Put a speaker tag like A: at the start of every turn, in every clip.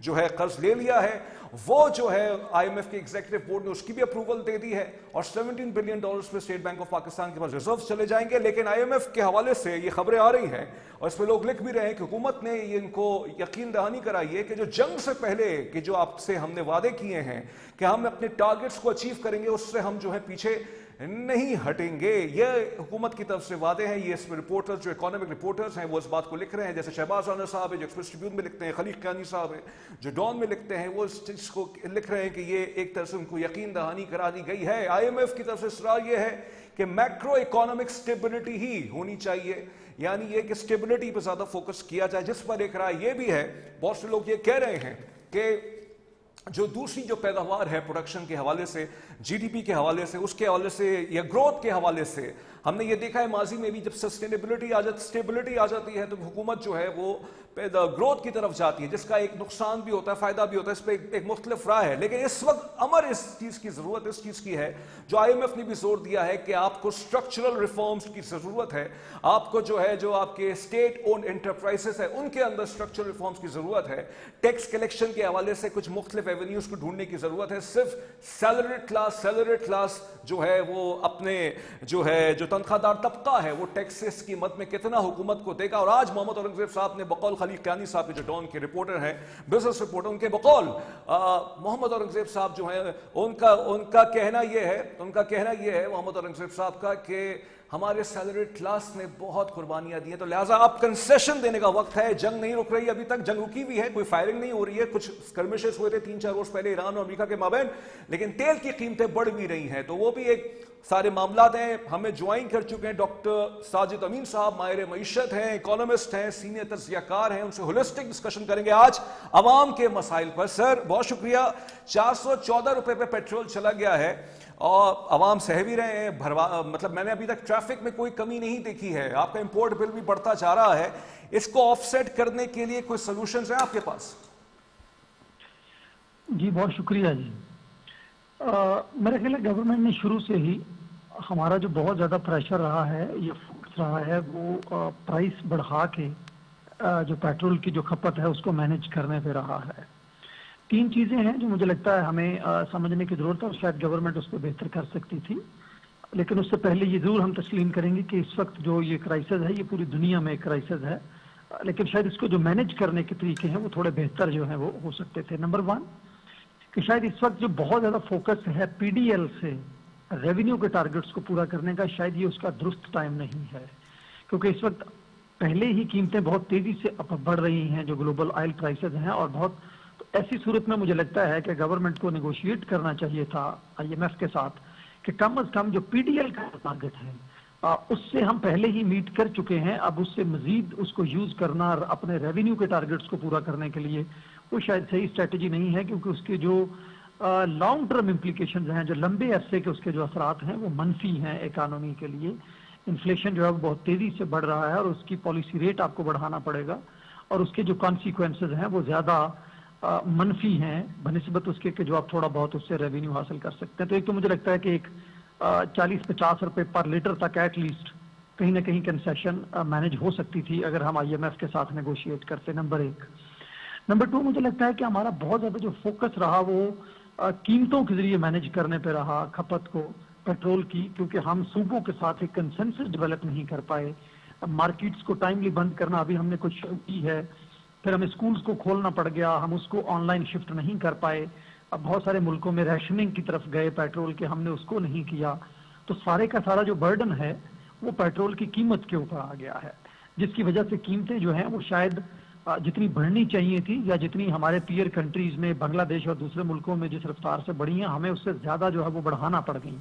A: جو ہے قرض لے لیا ہے وہ جو ہے IMF کے ایگزیکٹو بورڈ نے اس کی بھی اپروول دے دی ہے اور $17 بلین پہ اسٹیٹ بینک آف پاکستان کے پاس ریزروز چلے جائیں گے. لیکن IMF کے حوالے سے یہ خبریں آ رہی ہیں اور اس پہ لوگ لکھ بھی رہے ہیں کہ حکومت نے یہ ان کو یقین دہانی کرائی ہے کہ جو جنگ سے پہلے کہ جو آپ سے ہم نے وعدے کیے ہیں کہ ہم اپنے ٹارگٹس کو اچیو کریں گے اس سے ہم جو ہے پیچھے نہیں ہٹیں گے. یہ حکومت کی طرف سے وعدے ہیں. یہ اس میں رپورٹرز جو اکانومک رپورٹرز ہیں وہ اس بات کو لکھ رہے ہیں, جیسے شہباز رانا صاحب ہے جو ایکسپریس ٹریبیون میں لکھتے ہیں, خلیق قیانی صاحب ہے جو ڈان میں لکھتے ہیں, وہ اس چیز کو لکھ رہے ہیں کہ یہ ایک طرح سے ان کو یقین دہانی کرا دی گئی ہے. IMF کی طرف سے اصرار یہ ہے کہ میکرو اکانومک سٹیبلٹی ہی ہونی چاہیے, یعنی یہ کہ سٹیبلٹی پہ زیادہ فوکس کیا جائے, جس پر ایک رائے یہ بھی ہے. بہت سے لوگ یہ کہہ رہے ہیں کہ جو دوسری جو پیداوار ہے پروڈکشن کے حوالے سے, GDP کے حوالے سے, اس کے حوالے سے یا گروتھ کے حوالے سے, ہم نے یہ دیکھا ہے ماضی میں بھی جب سسٹینیبلٹی اسٹیبلٹی آ جاتی ہے تو حکومت جو ہے وہ گروتھ کی طرف جاتی ہے, جس کا ایک نقصان بھی ہوتا ہے فائدہ بھی ہوتا ہے. اس پہ ایک مختلف رائے ہے, لیکن اس وقت اس چیز کی ضرورت اس چیز کی ہے جو IMF نے بھی زور دیا ہے کہ آپ کو اسٹرکچرل ریفارمز کی ضرورت ہے. آپ کو جو ہے جو آپ کے اسٹیٹ اونڈ انٹرپرائزز ہیں ان کے اندر اسٹرکچرل ریفارمز کی ضرورت ہے. ٹیکس کلیکشن کے حوالے سے کچھ مختلف ایونیوز کو ڈھونڈنے کی ضرورت ہے. صرف سیلریڈ کلاس جو ہے وہ اپنے جو ہے جو تنخواہ دار طبقہ ہے وہ ٹیکسز کی مد میں کتنا حکومت کو دے گا. اور آج محمد اورنگزیب صاحب نے بقول خلیق قیانی صاحب جو ڈان کے رپورٹر ہیں, بزنس رپورٹر, ان کے بقول محمد اورنگزیب صاحب جو ہیں ان کا کہنا یہ ہے محمد اورنگزیب صاحب کا کہ ہمارے سیلریڈ کلاس نے بہت قربانیاں دی ہیں, تو لہٰذا اب کنسیشن دینے کا وقت ہے. جنگ نہیں رک رہی, ابھی تک جنگ رکی بھی ہے, کوئی فائرنگ نہیں ہو رہی ہے, کچھ اسکرمشز ہوئے تھے 3-4 روز پہلے ایران اور امریکہ کے مابین, لیکن تیل کی قیمتیں بڑھ بھی رہی ہیں. تو وہ بھی ایک سارے معاملات ہیں. ہمیں جوائن کر چکے ہیں ڈاکٹر ساجد امین صاحب, ماہر معیشت ہیں, اکانومسٹ ہیں, سینئر تجزیہ کار ہیں. ان سے ہولسٹک ڈسکشن کریں گے آج عوام کے مسائل پر. سر بہت شکریہ. 414 روپے پہ پیٹرول چلا گیا ہے اور عوام سہ بھی رہے ہیں, مطلب میں نے ابھی تک ٹریفک میں کوئی کمی نہیں دیکھی ہے. آپ کا امپورٹ بل بھی بڑھتا جا رہا ہے. اس کو آف سیٹ کرنے کے لیے کوئی سولوشنز ہیں آپ کے پاس؟
B: جی بہت شکریہ جی. میرا خیال ہے گورنمنٹ نے شروع سے ہی ہمارا جو بہت زیادہ پریشر رہا ہے یا فوکس رہا ہے وہ پرائس بڑھا کے جو پیٹرول کی جو کھپت ہے اس کو مینیج کرنے پہ رہا ہے. 3 چیزیں ہیں جو مجھے لگتا ہے ہمیں سمجھنے کی ضرورت ہے اور شاید گورنمنٹ اس پہ بہتر کر سکتی تھی. لیکن اس سے پہلے یہ ضرور ہم تسلیم کریں گے کہ اس وقت جو یہ کرائسس ہے یہ پوری دنیا میں ایک کرائسس ہے, لیکن شاید اس کو جو مینیج کرنے کے طریقے ہیں وہ تھوڑے بہتر جو ہیں وہ ہو سکتے تھے. نمبر 1 کہ شاید اس وقت جو بہت زیادہ فوکس ہے PDL سے ریونیو کے ٹارگٹس کو پورا کرنے کا, شاید یہ اس کا درست ٹائم نہیں ہے, کیونکہ اس وقت پہلے ہی قیمتیں بہت تیزی سے بڑھ رہی ہیں جو گلوبل آئل پرائسز ہیں, اور بہت ایسی صورت میں مجھے لگتا ہے کہ گورنمنٹ کو نیگوشیٹ کرنا چاہیے تھا IMF کے ساتھ کہ کم از کم جو PDL کا ٹارگٹ ہے اس سے ہم پہلے ہی میٹ کر چکے ہیں, اب اس سے مزید اس کو یوز کرنا اپنے ریونیو کے ٹارگٹس کو پورا کرنے کے لیے وہ شاید صحیح اسٹریٹجی نہیں ہے, کیونکہ اس کے جو لانگ ٹرم امپلیکیشنز ہیں, جو لمبے عرصے کے اس کے جو اثرات ہیں وہ منفی ہیں اکانومی کے لیے. انفلیشن جو ہے وہ بہت تیزی سے بڑھ رہا ہے اور اس کی پالیسی ریٹ آپ کو بڑھانا پڑے گا, اور اس کے جو کانسیکوینسز ہیں وہ زیادہ منفی ہیں بنسبت اس کے کہ جو آپ تھوڑا بہت اس سے ریونیو حاصل کر سکتے ہیں. تو ایک تو مجھے لگتا ہے کہ ایک 40-50 روپے پر لیٹر تک ایٹ لیسٹ کہیں نہ کہیں کنسیشن مینیج ہو سکتی تھی اگر ہم IMF کے ساتھ نیگوشیٹ کرتے. نمبر 1. نمبر 2 مجھے لگتا ہے کہ ہمارا بہت زیادہ جو فوکس رہا وہ قیمتوں کے ذریعے مینیج کرنے پہ رہا کھپت کو پیٹرول کی, کیونکہ ہم صوبوں کے ساتھ ایک کنسنسس ڈیولپ نہیں کر پائے. مارکیٹس کو ٹائملی بند کرنا ابھی ہم نے کچھ شروع کی ہے, پھر ہمیں اسکولس کو کھولنا پڑ گیا, ہم اس کو آن لائن شفٹ نہیں کر پائے. اب بہت سارے ملکوں میں ریشننگ کی طرف گئے پیٹرول کے, ہم نے اس کو نہیں کیا. تو سارے کا سارا جو برڈن ہے وہ پیٹرول کی قیمت کے اوپر آ گیا ہے, جس کی وجہ سے قیمتیں جو ہیں وہ شاید جتنی بڑھنی چاہیے تھی یا جتنی ہمارے پیئر کنٹریز میں بنگلہ دیش اور دوسرے ملکوں میں جس رفتار سے بڑھی ہیں, ہمیں اس سے زیادہ جو ہے وہ بڑھانا پڑ گئی.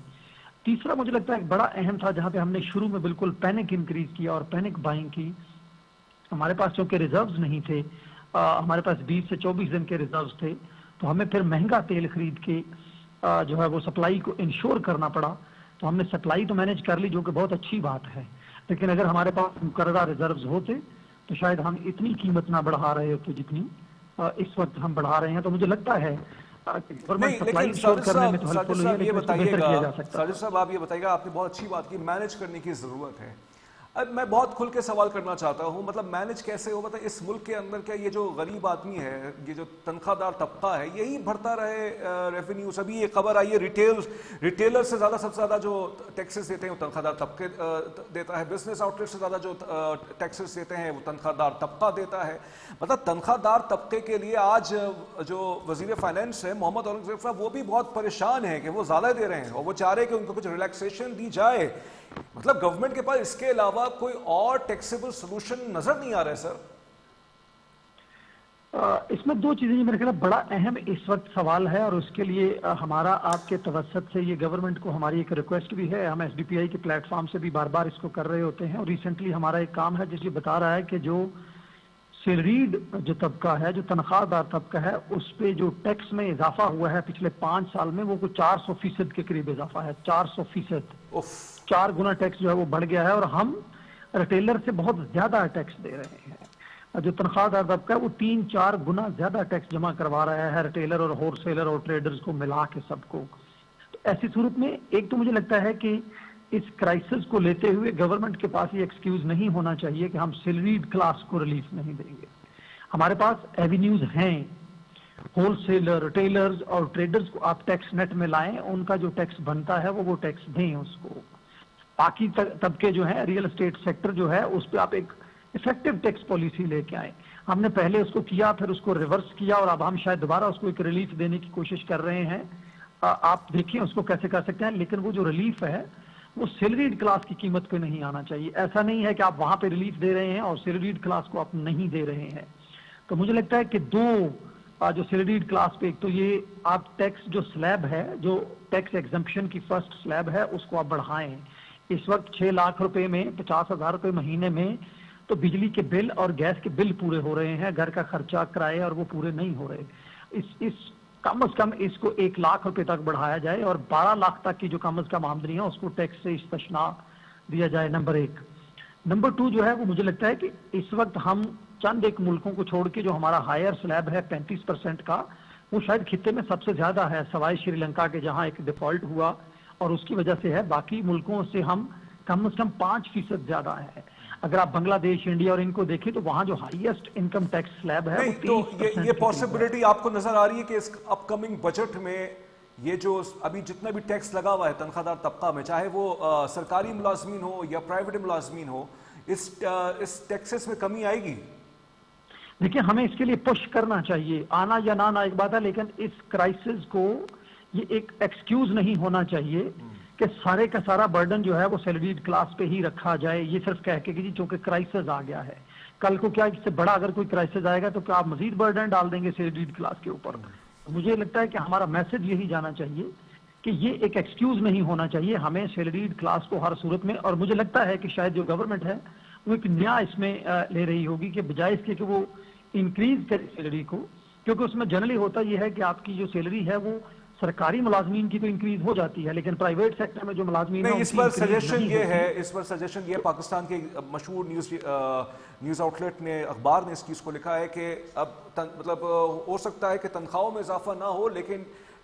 B: تیسرا مجھے لگتا ہے ایک بڑا اہم تھا جہاں پہ ہم نے شروع میں بالکل پینک انکریز کیا اور پینک بائنگ کی. ہمارے پاس چونکہ ریزروز نہیں تھے, ہمارے پاس 20 سے 24 دن کے ریزروز تھے, تو ہمیں پھر مہنگا تیل خرید کے جو ہے وہ سپلائی کو انشور کرنا پڑا. تو ہم نے سپلائی تو مینیج کر لی جو کہ بہت اچھی بات ہے, لیکن اگر ہمارے پاس مقررہ ریزروز ہوتے تو شاید ہم اتنی قیمت نہ بڑھا رہے ہوتے جتنی اس وقت ہم بڑھا رہے ہیں. تو مجھے لگتا ہے
A: نہیں, لیکن ساجد صاحب یہ بتائیے گا, ساجد صاحب آپ یہ بتائیے گا, آپ نے بہت اچھی بات کی, مینیج کرنے کی ضرورت ہے. اب میں بہت کھل کے سوال کرنا چاہتا ہوں، مطلب مینج کیسے ہو؟ مطلب اس ملک کے اندر کیا یہ جو غریب آدمی ہے، یہ جو تنخواہ دار طبقہ ہے، یہی بھرتا رہے ریونیوز؟ ابھی یہ خبر آئی ہے ریٹیلر سے زیادہ سب سے زیادہ جو ٹیکسز دیتے ہیں وہ تنخواہ دار طبقے دیتا ہے، بزنس آؤٹ لیٹ سے زیادہ جو ٹیکسز دیتے ہیں وہ تنخواہ دار طبقہ دیتا ہے۔ مطلب تنخواہ دار طبقے کے لیے آج جو وزیر فائنانس ہے محمد اورنگزیب صاحب، وہ بھی بہت پریشان ہیں کہ وہ زیادہ دے رہے ہیں اور وہ چاہ رہے ہیں کہ ان کو کچھ ریلیکسیشن دی جائے۔ مطلب گورنمنٹ کے پاس اس کے علاوہ کوئی اور ٹیکسیبل سولوشن نظر نہیں آ رہا ہے سر؟
B: اس میں دو چیزیں میرے خیال بڑا اہم اس وقت سوال ہے، اور اس کے لیے ہمارا آپ کے توسط سے یہ گورنمنٹ کو ہماری ایک ریکویسٹ بھی ہے۔ ہم ایس ڈی پی آئی کے پلیٹ فارم سے بھی بار بار اس کو کر رہے ہوتے ہیں، اور ریسنٹلی ہمارا ایک کام ہے جس یہ بتا رہا ہے کہ جو سیلریڈ جو طبقہ ہے، جو تنخواہ دار طبقہ ہے، اس پہ جو ٹیکس میں اضافہ ہوا ہے پچھلے 5 سال میں، وہ 400% کے قریب اضافہ ہے۔ 400%، 4 گنا ٹیکس جو ہے وہ بڑھ گیا ہے، اور ہم ریٹیلر سے بہت زیادہ ٹیکس دے رہے ہیں۔ جو تنخواہ دار طبقہ ہے وہ 3-4 گنا زیادہ ٹیکس جمع کروا رہا ہے ریٹیلر اور ہول سیلر اور ٹریڈرز کو ملا کے سب کو۔ تو ایسی صورت میں ایک تو مجھے لگتا ہے کہ اس کرائسس کو لیتے ہوئے گورنمنٹ کے پاس یہ ایکسکیوز نہیں ہونا چاہیے کہ ہم سیلریڈ کلاس کو ریلیف نہیں دیں گے۔ ہمارے پاس ایوینیوز ہیں، ہول سیلر، ریٹیلرز اور ٹریڈرز کو آپ ٹیکس نیٹ میں لائیں، ان کا جو ٹیکس بنتا ہے وہ ٹیکس دیں اس کو۔ باقی طبقے جو ہیں، ریئل اسٹیٹ سیکٹر جو ہے، اس پہ آپ ایک افیکٹو ٹیکس پالیسی لے کے آئیں۔ ہم نے پہلے اس کو کیا، پھر اس کو ریورس کیا، اور اب ہم شاید دوبارہ اس کو ایک ریلیف دینے کی کوشش کر رہے ہیں۔ آپ دیکھیں اس کو کیسے کر سکتے ہیں، لیکن وہ جو ریلیف ہے وہ سیلریڈ کلاس کی قیمت پہ نہیں آنا چاہیے۔ ایسا نہیں ہے کہ آپ وہاں پہ ریلیف دے رہے ہیں اور سیلریڈ کلاس کو آپ نہیں دے رہے ہیں۔ تو مجھے لگتا ہے کہ دو جو سیلریڈ کلاس پہ، ایک تو یہ آپ ٹیکس جو سلیب ہے، جو ٹیکس ایگزمپشن کی فرسٹ سلیب ہے، اس کو آپ بڑھائیں۔ اس وقت 6 لاکھ روپے میں 50,000 روپے مہینے میں تو بجلی کے بل اور گیس کے بل پورے ہو رہے ہیں، گھر کا خرچہ کرائے اور وہ پورے نہیں ہو رہے۔ اس کم از کم اس کو 1 لاکھ روپے تک بڑھایا جائے، اور 12 لاکھ تک کی جو کم از کم آمدنی ہے اس کو ٹیکس سے استثنا دیا جائے، نمبر 1۔ نمبر 2 جو ہے وہ مجھے لگتا ہے کہ اس وقت ہم چند ایک ملکوں کو چھوڑ کے جو ہمارا ہائر سلیب ہے 35% کا، وہ شاید خطے میں سب سے زیادہ ہے، سوائے شری لنکا کے جہاں ایک ڈیفالٹ ہوا اور اس کی وجہ سے ہے۔ باقی ملکوں سے ہم کم از کم 5% زیادہ ہے۔ اگر آپ بنگلہ دیش، انڈیا اور ان کو دیکھیں تو وہاں جو ہائیسٹ انکم ٹیکس سلیب ہے وہ 30%۔
A: یہ پاسبلٹی آپ کو نظر آ رہی ہے کہ اس اپ کمنگ بجٹ میں یہ جو ابھی جتنا بھی ٹیکس لگا ہوا ہے تنخواہ دار طبقہ میں، چاہے وہ سرکاری ملازمین ہو یا پرائیویٹ ملازمین ہو، اس ٹیکسز میں کمی آئے گی؟
B: دیکھیں، ہمیں اس کے لیے پش کرنا چاہیے، آنا یا نہ آنا ایک بات ہے، لیکن اس کرائسس کو یہ ایک ایکسکیوز نہیں ہونا چاہیے کہ سارے کا سارا برڈن جو ہے وہ سیلریڈ کلاس پہ ہی رکھا جائے، یہ صرف کہہ کے کہ جی چونکہ کرائسس آ گیا ہے۔ کل کو کیا اس سے بڑا اگر کوئی کرائسس آئے گا تو کیا آپ مزید برڈن ڈال دیں گے سیلریڈ کلاس کے اوپر؟ مجھے لگتا ہے کہ ہمارا میسج یہی جانا چاہیے کہ یہ ایک ایکسکیوز نہیں ہونا چاہیے، ہمیں سیلریڈ کلاس کو ہر صورت میں، اور مجھے لگتا ہے کہ شاید جو گورنمنٹ ہے وہ ایک نیا اس میں لے رہی ہوگی کہ بجائے اس کے کہ وہ انکریز کرے سیلری کو، کیونکہ اس میں جنرلی ہوتا یہ ہے کہ آپ کی جو سیلری ہے وہ سرکاری ملازمین کی تو انکریز ہو جاتی ہے، لیکن پرائیویٹ سیکٹر میں جو ملازمین ہیں
A: اس پر سجیشن یہ پاکستان کے مشہور نیوز آؤٹ لیٹ نے، اخبار نے اس چیز کو لکھا ہے کہ اب مطلب ہو سکتا ہے کہ تنخواہوں میں اضافہ نہ ہو لیکن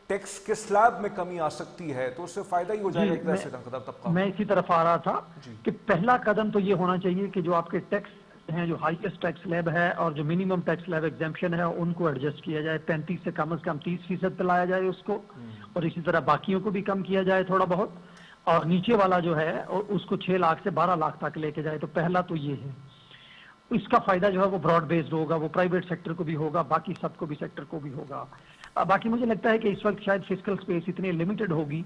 A: ٹیکس کے سلیب میں کمی آ سکتی ہے، تو اس سے فائدہ ہی ہو جائے گا ایک طرح سے تنخواہ دار طبقہ۔
B: میں اسی طرف آ رہا تھا کہ پہلا قدم تو یہ ہونا چاہیے کہ جو آپ کے ٹیکس ہیں، جو ہائیسٹ ٹیکس سلیب ہے اور جو منیمم ٹیکس سلیب ایگزمپشن ہے، ان کو ایڈجسٹ کیا جائے، 35 سے کم از کم 30% پہ لایا جائے اس کو، اور اسی طرح باقیوں کو بھی کم کیا جائے تھوڑا بہت، اور نیچے والا جو ہے اس کو 6 لاکھ سے 12 لاکھ تک لے کے جائے۔ تو پہلا تو یہ ہے، اس کا فائدہ جو ہے وہ براڈ بیسڈ ہوگا، وہ پرائیویٹ سیکٹر کو بھی ہوگا، باقی سب کو بھی سیکٹر کو بھی ہوگا۔ باقی مجھے لگتا ہے کہ اس وقت شاید فسکل سپیس اتنی لمیٹڈ ہوگی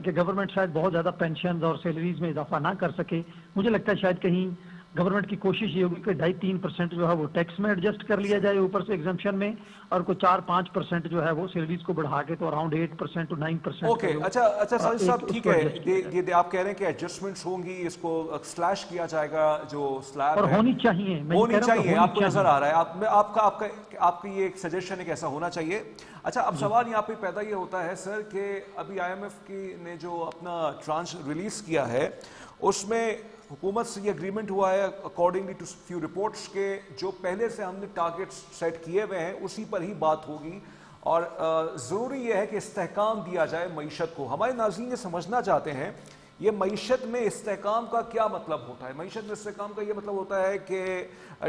B: کہ گورنمنٹ شاید بہت زیادہ پینشنز اور سیلریز میں اضافہ نہ کر سکے۔ مجھے لگتا ہے شاید کہیں گورنمنٹ کی کوشش یہ ہوگی کہ 2.5-3% جو ہے وہ ٹیکس میں ایڈجسٹ کر لیا جائے اوپر سے ایگزمپشن میں، اور کوئی 4-5% جو ہے وہ سیلریز کو بڑھا کے تو اراؤنڈ 8% to 9%۔
A: اوکے، اچھا ساجد صاحب، ٹھیک ہے، یہ آپ کہہ رہے ہیں کہ ایڈجسٹمنٹس ہوں گی، اس کو سلیش کیا جائے گا جو سلیب
B: اور ہونی چاہیے،
A: آپ کو نظر آ رہا ہے، آپ کی یہ ایک سجیشن ہے کہ ایسا ہونا چاہیے۔ اچھا، اب سوال یہاں پہ پیدا یہ ہوتا ہے سر کہ ابھی IMF نے جو اپنا ٹرانچ ریلیز کیا ہے اس میں حکومت سے یہ اگریمنٹ ہوا ہے اکارڈنگلی ٹو فیو رپورٹس کے جو پہلے سے ہم نے ٹارگیٹس سیٹ کیے ہوئے ہیں اسی پر ہی بات ہوگی، اور ضروری یہ ہے کہ استحکام دیا جائے معیشت کو۔ ہمارے ناظرین یہ سمجھنا چاہتے ہیں یہ معیشت میں استحکام کا کیا مطلب ہوتا ہے؟ معیشت میں استحکام کا یہ مطلب ہوتا ہے کہ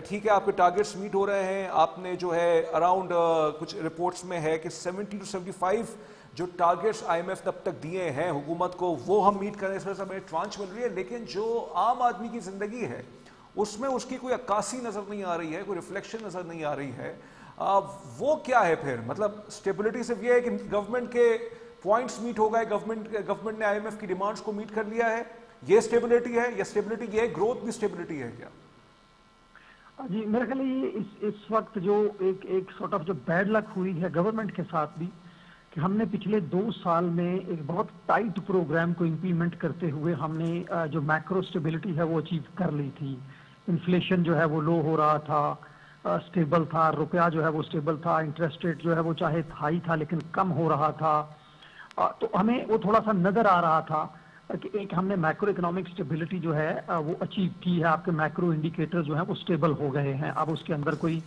A: ٹھیک ہے آپ کے ٹارگیٹس میٹ ہو رہے ہیں، آپ نے جو ہے اراؤنڈ کچھ رپورٹس میں ہے کہ 70 to 75 جو ٹارگیٹس آئی ایم ایف نے اب تک دیے ہیں حکومت کو وہ ہم میٹ کریں، اس وجہ سے ہمیں ٹرانچ مل رہی ہے، لیکن جو عام آدمی کی زندگی ہے اس میں اس کی کوئی عکاسی نظر نہیں آ رہی ہے، کوئی ریفلیکشن نظر نہیں آ رہی ہے. وہ کیا ہے پھر؟ مطلب اسٹیبلٹی صرف یہ ہے کہ گورنمنٹ کے پوائنٹس میٹ ہو گئے، گورنمنٹ نے آئی ایم ایف کی ڈیمانڈس کو میٹ کر لیا ہے، یہ اسٹیبلٹی ہے؟ یا اسٹیبلٹی یہ ہے گروتھ بھی اسٹیبلٹی ہے کیا؟
B: جی میرے خیال یہ اس وقت جو ایک سارٹ آف جو بیڈ لک ہوئی ہے گورنمنٹ کے ساتھ بھی، کہ ہم نے پچھلے 2 سال میں ایک بہت ٹائٹ پروگرام کو امپلیمنٹ کرتے ہوئے ہم نے جو میکرو اسٹیبلٹی ہے وہ اچیو کر لی تھی. انفلیشن جو ہے وہ لو ہو رہا تھا، اسٹیبل تھا، روپیہ جو ہے وہ اسٹیبل تھا، انٹرسٹ ریٹ جو ہے وہ چاہے ہائی تھا لیکن کم ہو رہا تھا. تو ہمیں وہ تھوڑا سا نظر آ رہا تھا کہ ایک ہم نے میکرو اکنامک اسٹیبلٹی جو ہے وہ اچیو کی ہے. آپ کے میکرو انڈیکیٹر جو ہیں وہ اسٹیبل ہو گئے ہیں، اب اس کے اندر کوئی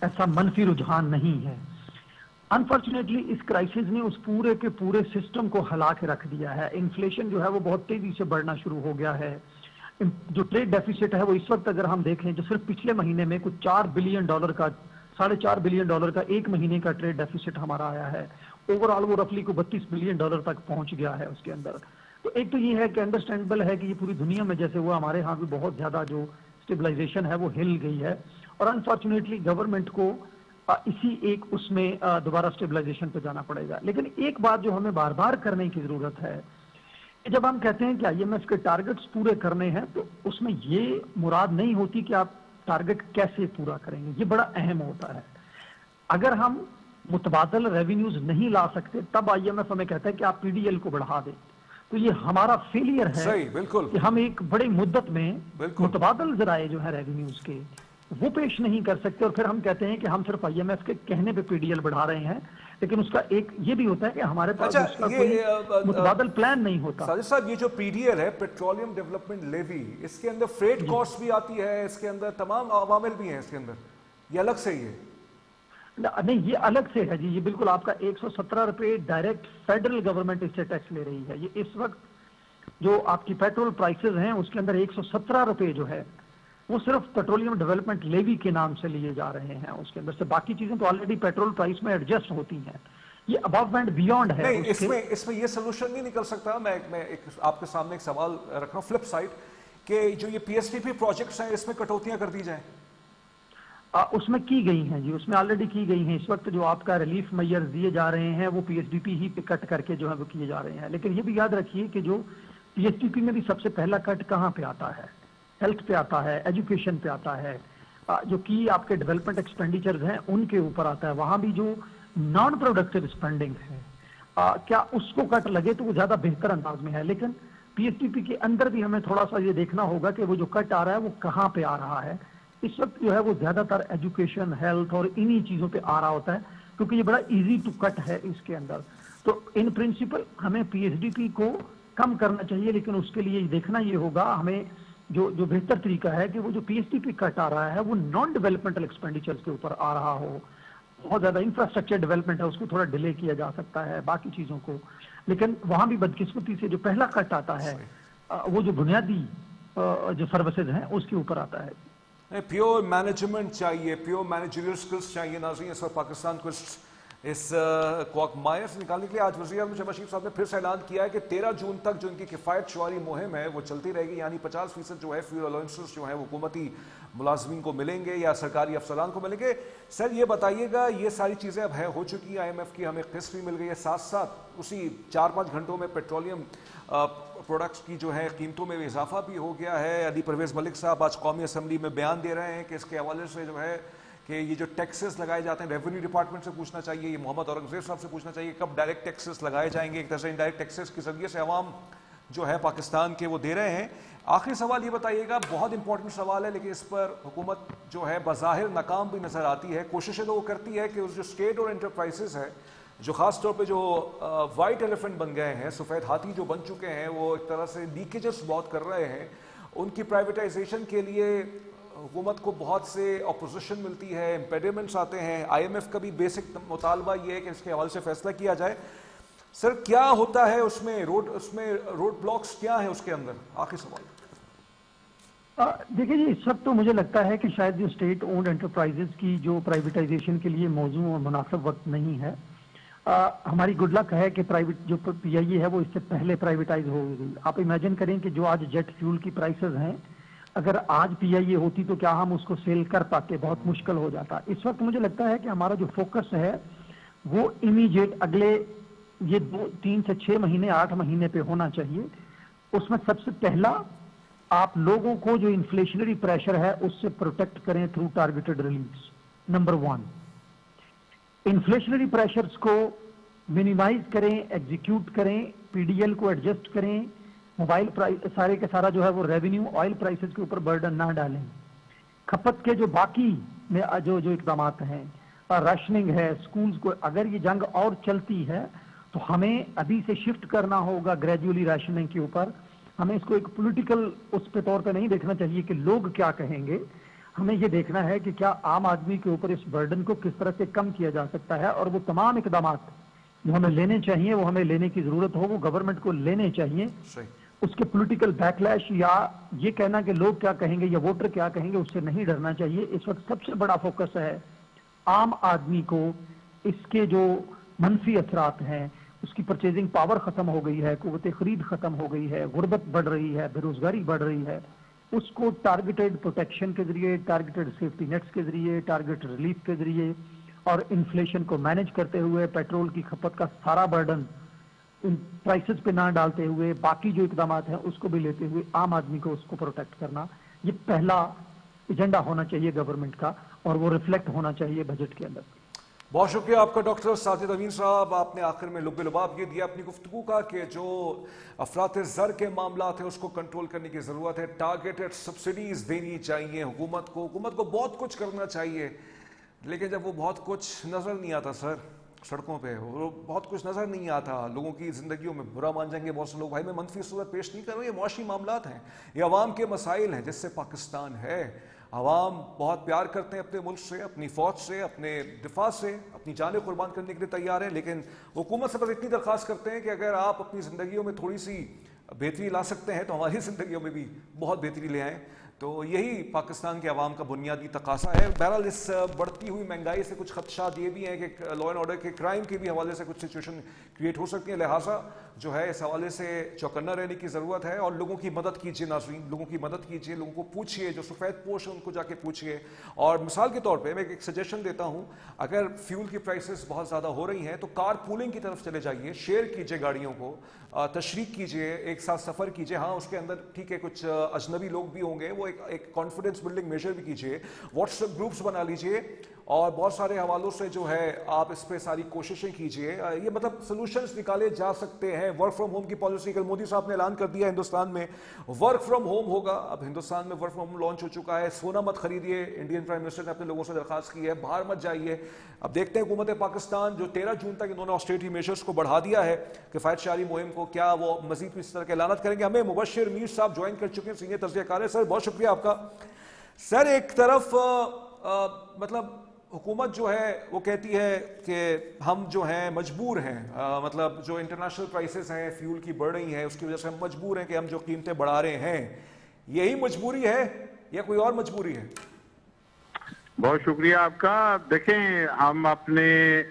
B: ایسا منفی رجحان نہیں ہے. انفارچونیٹلی اس کرائسس نے اس پورے کے پورے سسٹم کو ہلا کے رکھ دیا ہے. انفلیشن جو ہے وہ بہت تیزی سے بڑھنا شروع ہو گیا ہے. جو ٹریڈ ڈیفیسٹ ہے وہ اس وقت اگر ہم دیکھیں جو صرف پچھلے مہینے میں کچھ $4 بلین کا $4.5 بلین کا ایک مہینے کا ٹریڈ ڈیفیسٹ ہمارا آیا ہے. اوور آل وہ رفلی کو $32 بلین تک پہنچ گیا ہے اس کے اندر. تو ایک تو یہ ہے کہ انڈرسٹینڈبل ہے کہ یہ پوری دنیا میں جیسے ہوا ہمارے ہاں بھی بہت زیادہ جو اسٹیبلائزیشن ہے وہ ہل گئی ہے، اور انفارچونیٹلی گورنمنٹ کو اسی ایک اس میں دوبارہ اسٹیبلائزیشن پہ جانا پڑے گا. لیکن ایک بات جو ہمیں بار بار کرنے کی ضرورت ہے کہ جب ہم کہتے ہیں کہ آئی ایم ایف کے ٹارگٹس پورے کرنے ہیں تو اس میں یہ مراد نہیں ہوتی کہ آپ ٹارگٹ کیسے پورا کریں گے. یہ بڑا اہم ہوتا ہے. اگر ہم متبادل ریونیوز نہیں لا سکتے تب آئی ایم ایف ہمیں کہتا ہے کہ آپ پی ڈی ایل کو بڑھا دیں. تو یہ ہمارا فیلئر ہے
A: صحیح، بالکل
B: کہ ہم ایک بڑی مدت میں متبادل ذرائع جو ہے ریونیوز کے وہ پیش نہیں کر سکتے، اور پھر ہم کہتے ہیں کہ ہم صرف آئی ایم ایف کے کہنے پہ پی ڈی ایل بڑھا رہے ہیں، لیکن اس کا ایک یہ بھی ہوتا ہے کہ ہمارے پاس اس کا کوئی متبادل پلان نہیں ہوتا.
A: ساجد صاحب یہ جو پی ڈی ایل ہے پیٹرولیم ڈیولپمنٹ لیوی، اس کے اندر فریٹ کاسٹ بھی آتی ہے، اس کے اندر تمام عوامل بھی ہیں، اس کے اندر یہ الگ سے ہی ہے؟
B: نہیں یہ الگ سے ہے جی. یہ بالکل آپ کا 117 روپے ڈائریکٹ فیڈرل گورنمنٹ اس سے ٹیکس لے رہی ہے. یہ اس وقت جو آپ کی پیٹرول پرائسز ہیں اس کے اندر 117 روپے جو ہے وہ صرف پیٹرولیم ڈیولپمنٹ لیوی کے نام سے لیے جا رہے ہیں. اس کے اندر سے باقی چیزیں تو آلریڈی پیٹرول پرائس میں ایڈجسٹ ہوتی ہیں. یہ ابو اینڈ بیونڈ ہے.
A: نہیں اس میں یہ سولوشن نہیں نکل سکتا؟ میں آپ کے سامنے ایک سوال رکھ رہا ہوں فلپ سائڈ کہ جو یہ P S T P projects ہیں اس میں کٹوتیاں کر دی جائیں.
B: اس میں کی گئی ہیں جی، اس میں آلریڈی کی گئی ہیں. اس وقت جو آپ کا ریلیف میئر دیے جا رہے ہیں وہ پی ایس ڈی پی ہی پہ کٹ کر کے جو ہے وہ کیے جا رہے ہیں. لیکن یہ بھی یاد رکھیے کہ جو پی ایس ڈی پی میں بھی سب سے پہلا کٹ کہاں پہ آتا ہے؟ ہیلتھ پہ آتا ہے، ایجوکیشن پہ آتا ہے، جو کی آپ کے ڈیولپمنٹ ایکسپینڈیچرز ہیں ان کے اوپر آتا ہے. وہاں بھی جو نان پروڈکٹیو اسپینڈنگ ہے کیا اس کو کٹ لگے تو وہ زیادہ بہتر انداز میں ہے. لیکن پی ایس ٹی پی کے اندر بھی ہمیں تھوڑا سا یہ دیکھنا ہوگا کہ وہ جو کٹ آ رہا ہے وہ کہاں پہ آ رہا ہے. اس وقت جو ہے وہ زیادہ تر ایجوکیشن، ہیلتھ اور انہی چیزوں پہ آ رہا ہوتا ہے کیونکہ یہ بڑا ایزی ٹو کٹ ہے اس کے اندر. تو ان پرنسپل ہمیں پی ایس ڈی پی کو کم کرنا چاہیے، لیکن اس کے لیے دیکھنا یہ ہوگا ہمیں جو بہتر طریقہ ہے کہ وہ جو پی ایس ٹی پی کٹ آ رہا ہے وہ نان ڈیولپمنٹل ایکسپینڈیچرز کے اوپر آ رہا ہو. بہت زیادہ انفراسٹرکچر ڈیولپمنٹ ہے اس کو تھوڑا ڈیلے کیا جا سکتا ہے، باقی چیزوں کو. لیکن وہاں بھی بدقسمتی سے جو پہلا کٹ آتا ہے وہ جو بنیادی جو سروسز ہیں اس کے اوپر آتا ہے.
A: پیور مینجمنٹ چاہیے، پیور مینیجریل سکلز چاہیے. ناظرین اس وقت پاکستان کو اس کوکمائر سے نکالنے کے لیے آج وزیر اعظم شہباز شریف صاحب نے پھر سے اعلان کیا ہے کہ 13 جون تک جو ان کی کفایت شعاری مہم ہے وہ چلتی رہے گی، یعنی 50% جو ہے فیول الاؤنسز جو ہے وہ حکومتی ملازمین کو ملیں گے یا سرکاری افسران کو ملیں گے. سر یہ بتائیے گا یہ ساری چیزیں اب ہو چکی ہیں، آئی ایم ایف کی ہمیں قسط بھی مل گئی ہے، ساتھ ساتھ اسی 4-5 گھنٹوں میں پیٹرولیم پروڈکٹس کی جو ہے قیمتوں میں اضافہ بھی ہو گیا ہے. علی پرویز ملک صاحب آج قومی اسمبلی میں بیان دے رہے ہیں کہ اس کے حوالے سے جو ہے کہ یہ جو ٹیکسز لگائے جاتے ہیں ریونیو ڈپارٹمنٹ سے پوچھنا چاہیے، یہ محمد اورنگزیب صاحب سے پوچھنا چاہیے کب ڈائریکٹ ٹیکسز لگائے جائیں گے. ایک طرح سے انڈائریکٹ ٹیکسز کے ذریعے سے عوام جو ہے پاکستان کے وہ دے رہے ہیں. آخری سوال یہ بتائیے گا، بہت امپورٹنٹ سوال ہے لیکن اس پر حکومت جو ہے بظاہر ناکام بھی نظر آتی ہے. کوششیں تو وہ کرتی ہے کہ اس جو اسٹیٹ اور انٹرپرائزز ہے جو خاص طور پہ جو وائٹ ایلیفنٹ بن گئے ہیں، سفید ہاتھی جو بن چکے ہیں، وہ ایک طرح سے لیکیجز بہت کر رہے ہیں، ان کی پرائیویٹائزیشن کے لیے حکومت کو بہت سے اپوزیشن ملتی ہے، امپیڈیمنٹس آتے ہیں. آئی ایم ایف کا بھی بیسک مطالبہ یہ ہے کہ اس کے حوالے سے فیصلہ کیا جائے. سر کیا ہوتا ہے اس میں روڈ بلاکس کیا ہیں اس کے اندر؟ آخری سوال.
B: دیکھیں جی، اس وقت تو مجھے لگتا ہے کہ شاید جو اسٹیٹ اونڈ انٹرپرائزز کی جو پرائیویٹائزیشن کے لیے موزوں اور مناسب وقت نہیں ہے. ہماری گڈ لک ہے کہ پرائیویٹ جو پی آئی اے ہے وہ اس سے پہلے پرائیویٹائز ہو گئی. آپ امیجن کریں کہ جو آج جیٹ فیول کی پرائسز ہیں، اگر آج پی آئی اے ہوتی تو کیا ہم اس کو سیل کر پاتے؟ بہت مشکل ہو جاتا. اس وقت مجھے لگتا ہے کہ ہمارا جو فوکس ہے وہ امیجیٹ اگلے یہ 3 سے 6 مہینے 8 مہینے پہ ہونا چاہیے. اس میں سب سے پہلا آپ لوگوں کو جو انفلیشنری پریشر ہے اس سے پروٹیکٹ کریں through targeted reliefs. Number 1، inflationary pressures کو منیمائز کریں، ایگزیکیوٹ کریں، پی ڈی ایل کو ایڈجسٹ کریں. موبائل پرائز سارے کا سارا جو ہے وہ ریونیو آئل پرائسز کے اوپر برڈن نہ ڈالیں. کھپت کے جو باقی میں جو اقدامات ہیں، راشننگ ہے، سکولز کو، اگر یہ جنگ اور چلتی ہے تو ہمیں ابھی سے شفٹ کرنا ہوگا گریجولی راشننگ کے اوپر. ہمیں اس کو ایک پولیٹیکل اس پہ طور پہ نہیں دیکھنا چاہیے کہ لوگ کیا کہیں گے. ہمیں یہ دیکھنا ہے کہ کیا عام آدمی کے اوپر اس برڈن کو کس طرح سے کم کیا جا سکتا ہے، اور وہ تمام اقدامات جو ہمیں لینے چاہیے وہ ہمیں لینے کی ضرورت ہو، وہ گورنمنٹ کو لینے چاہیے. اس کے پولیٹیکل بیک لیش یا یہ کہنا کہ لوگ کیا کہیں گے یا ووٹر کیا کہیں گے اس سے نہیں ڈرنا چاہیے. اس وقت سب سے بڑا فوکس ہے عام آدمی کو اس کے جو منفی اثرات ہیں، اس کی پرچیزنگ پاور ختم ہو گئی ہے، قوت خرید ختم ہو گئی ہے، غربت بڑھ رہی ہے، بے روزگاری بڑھ رہی ہے، اس کو ٹارگیٹڈ پروٹیکشن کے ذریعے، ٹارگیٹڈ سیفٹی نیٹس کے ذریعے، ٹارگیٹڈ ریلیف کے ذریعے اور انفلیشن کو مینج کرتے ہوئے پیٹرول کی کھپت کا سارا برڈن ان پرائسز پہ نہ ڈالتے ہوئے باقی جو اقدامات ہیں اس کو بھی لیتے ہوئے عام آدمی کو اس کو پروٹیکٹ کرنا، یہ پہلا ایجنڈا ہونا چاہیے گورنمنٹ کا، اور وہ ریفلیکٹ ہونا چاہیے بجٹ کے اندر.
A: بہت شکریہ آپ کا ڈاکٹر ساجد امین صاحب. آپ نے آخر میں لب لباب یہ دیا اپنی گفتگو کا کہ جو افراط زر کے معاملات ہیں اس کو کنٹرول کرنے کی ضرورت ہے. ٹارگیٹڈ سبسڈیز دینی چاہیے حکومت کو بہت کچھ کرنا چاہیے. لیکن جب وہ بہت کچھ نظر نہیں آتا سر سڑکوں پہ، وہ بہت کچھ نظر نہیں آتا لوگوں کی زندگیوں میں، برا مان جائیں گے بہت سے لوگ، بھائی میں منفی صورت پیش نہیں کر رہا، یہ معاشی معاملات ہیں، یہ عوام کے مسائل ہیں جس سے پاکستان ہے. عوام بہت پیار کرتے ہیں اپنے ملک سے، اپنی فوج سے، اپنے دفاع سے، اپنی جانیں قربان کرنے کے لیے تیار ہیں. لیکن حکومت سے بس اتنی درخواست کرتے ہیں کہ اگر آپ اپنی زندگیوں میں تھوڑی سی بہتری لا سکتے ہیں تو ہماری زندگیوں میں بھی بہت بہتری لے آئیں. تو یہی پاکستان کے عوام کا بنیادی تقاضا ہے. بہرحال اس بڑھتی ہوئی مہنگائی سے کچھ خدشات یہ بھی ہیں کہ لا اینڈ آرڈر کے کرائم کے بھی حوالے سے کچھ سچویشن کریٹ ہو سکتی ہیں. لہٰذا جو ہے اس حوالے سے چوکنا رہنے کی ضرورت ہے اور لوگوں کی مدد کیجیے. ناظرین، لوگوں کی مدد کیجیے، لوگوں کو پوچھیے، جو سفید پوش ہیں ان کو جا کے پوچھیے. اور مثال کے طور پہ میں ایک سجیشن دیتا ہوں، اگر فیول کی پرائسز بہت زیادہ ہو رہی ہیں تو کار پولنگ کی طرف چلے جائیے، شیئر کیجیے گاڑیوں کو، تشریک کیجیے، ایک ساتھ سفر کیجیے. ہاں اس کے اندر ٹھیک ہے کچھ اجنبی لوگ بھی ہوں گے، وہ ایک کانفیڈنس بلڈنگ میجر بھی کیجیے. واٹس ایپ گروپس بنا لیجیے اور بہت سارے حوالوں سے جو ہے آپ اس پہ ساری کوششیں کیجیے. یہ مطلب سولوشنز نکالے جا سکتے ہیں. ورک فرام ہوم کی پالیسی کل مودی صاحب نے اعلان کر دیا ہندوستان میں ورک فرام ہوم ہوگا. اب ہندوستان میں ورک فرام ہوم لانچ ہو چکا ہے. سونا مت خریدیے، انڈین پرائم منسٹر نے اپنے لوگوں سے درخواست کی ہے، باہر مت جائیے. اب دیکھتے ہیں حکومت پاکستان جو 13 جون تک انہوں نے آسٹریٹی میجرز کو بڑھا دیا ہے کفایت شعاری مہم کو، کیا وہ مزید اس طرح کے اعلانات کریں گے. ہمیں مبشر میر صاحب جوائن کر چکے ہیں، سینئر تجزیہ کار ہیں. سر بہت شکریہ آپ کا. سر ایک طرف مطلب حکومت جو ہے وہ کہتی ہے کہ ہم جو ہیں مجبور ہیں، مطلب جو انٹرنیشنل پرائسز ہیں فیول کی بڑھ رہی ہیں اس کی وجہ سے ہم مجبور ہیں کہ ہم جو قیمتیں بڑھا رہے ہیں. یہی مجبوری ہے یا کوئی اور مجبوری ہے؟
C: بہت شکریہ آپ کا. دیکھیں ہم اپنے